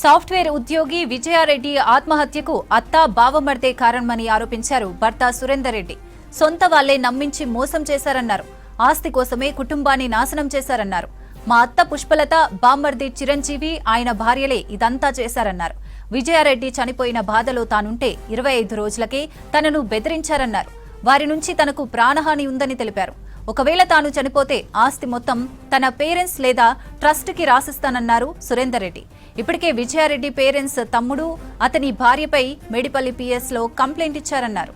Software ఉద్యోగి విజయారెడ్డి ఆత్మహత్యకు అత్త బావమర్దే కారణమని ఆరోపించారు భర్త సురేందర్ రెడ్డి. సొంత వాళ్లే నమ్మించి మోసం చేశారన్నారు. ఆస్తి కోసమే కుటుంబాన్ని నాశనం చేశారన్నారు. మా అత్త పుష్పలత, బామ్మర్ది చిరంజీవి, ఆయన భార్యలే ఇదంతా చేశారన్నారు. విజయారెడ్డి చనిపోయిన బాధలో తానుంటే 25 రోజులకే తనను బెదిరించారన్నారు. వారి నుంచి తనకు ప్రాణహాని ఉందని తెలిపారు. ఒకవేళ తాను చనిపోతే ఆస్తి మొత్తం తన పేరెంట్స్ లేదా ట్రస్ట్కి రాసిస్తానన్నారు సురేందర్ రెడ్డి. ఇప్పటికే విజయారెడ్డి పేరెంట్స్ తమ్ముడు, అతని భార్యపై మేడిపల్లి పిఎస్లో కంప్లైంట్ ఇచ్చారన్నారు.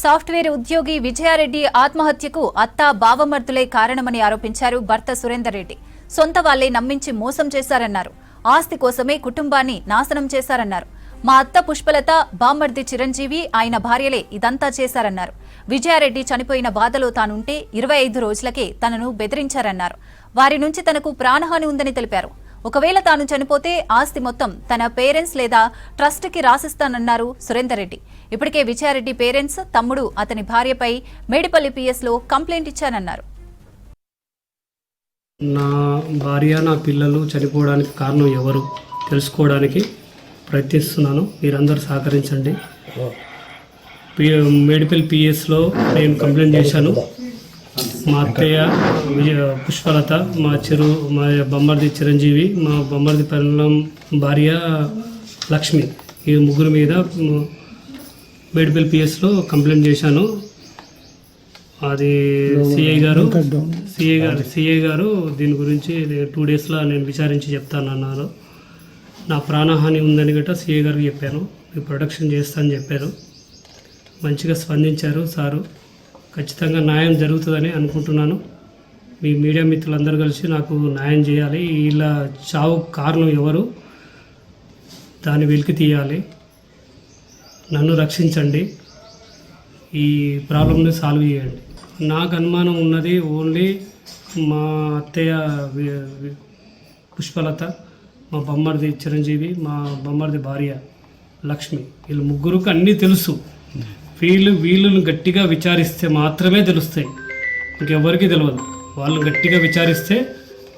సాఫ్ట్వేర్ ఉద్యోగి విజయారెడ్డి ఆత్మహత్యకు అత్త, బావమర్దులే కారణమని ఆరోపించారు భర్త సురేందర్ రెడ్డి. సొంత వాళ్లే నమ్మించి మోసం చేశారన్నారు. ఆస్తి కోసమే కుటుంబాన్ని నాశనం చేశారన్నారు. మా అత్త పుష్పలత, బామ్మర్ది చిరంజీవి, ఆయన భార్యలే ఇదంతా చేశారన్నారు. విజయారెడ్డి చనిపోయిన బాధలో తానుంటే 25 రోజులకే తనను బెదిరించారన్నారు. వారి నుంచి తనకు ప్రాణహాని ఉందని తెలిపారు. ఒకవేళ తాను చనిపోతే ఆస్తి మొత్తం తన పేరెంట్స్ లేదా ట్రస్ట్కి రాసిస్తానన్నారు సురేందర్ రెడ్డి. ఇప్పటికే విజయారెడ్డి పేరెంట్స్ తమ్ముడు, అతని భార్యపై మేడిపల్లి పిఎస్లో కంప్లైంట్ ఇచ్చానన్నారు. నా భార్య, నా పిల్లలు చనిపోవడానికి కారణం ఎవరు తెలుసుకోవడానికి ప్రయత్నిస్తున్నాను. మీరందరూ సహకరించండి. మేడిపల్లి పిఎస్లో నేను కంప్లైంట్ చేశాను. మా అత్తయ్య పుష్పలత, మా బొమ్మర్ది చిరంజీవి, మా బొమ్మర్ది పిల్లం భార్య లక్ష్మి, ఈ ముగ్గురు మీద మేడిపల్లి పిఎస్లో కంప్లైంట్ చేశాను. అది సిఐ గారు దీని గురించి 2 డేస్లో నేను విచారించి చెప్తానన్నారు. నా ప్రాణహాని ఉందని గట్రా సిఐ గారికి చెప్పాను. మీ ప్రొటెక్షన్ చేస్తానని చెప్పారు. మంచిగా స్పందించారు సారు. ఖచ్చితంగా న్యాయం జరుగుతుందని అనుకుంటున్నాను. మీ మీడియా మిత్రులందరూ కలిసి నాకు న్యాయం చేయాలి. ఇలా చావు కారణం ఎవరు, దాన్ని వెలికి తీయాలి. నన్ను రక్షించండి. ఈ ప్రాబ్లమ్ని సాల్వ్ చేయండి. నాకు అనుమానం ఉన్నది ఓన్లీ మా అత్తయ్య పుష్పలత, మా బొమ్మర్ది చిరంజీవి, మా బొమ్మర్ది భార్య లక్ష్మి, వీళ్ళు ముగ్గురికి అన్నీ తెలుసు. వీళ్ళను గట్టిగా విచారిస్తే మాత్రమే తెలుస్తాయి, ఇంకెవరికి తెలియదు. వాళ్ళు గట్టిగా విచారిస్తే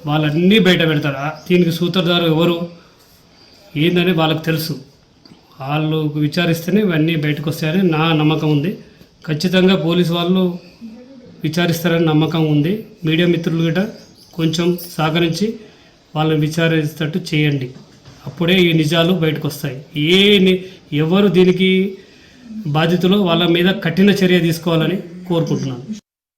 వాళ్ళన్నీ బయట పెడతారు. దీనికి సూత్రధారు ఎవరు ఏందని వాళ్ళకి తెలుసు. వాళ్ళు విచారిస్తేనే ఇవన్నీ బయటకు వస్తాయని నా నమ్మకం ఉంది. ఖచ్చితంగా పోలీసు వాళ్ళు విచారిస్తారని నమ్మకం ఉంది. మీడియా మిత్రులు గట్రా కొంచెం సహకరించి వాళ్ళని విచారించేటట్టు చేయండి. అప్పుడే ఈ నిజాలు బయటకు వస్తాయి. ఎవరు దీనికి బాధితులో వాళ్ళ మీద కఠిన చర్య తీసుకోవాలని కోరుకుంటున్నాను.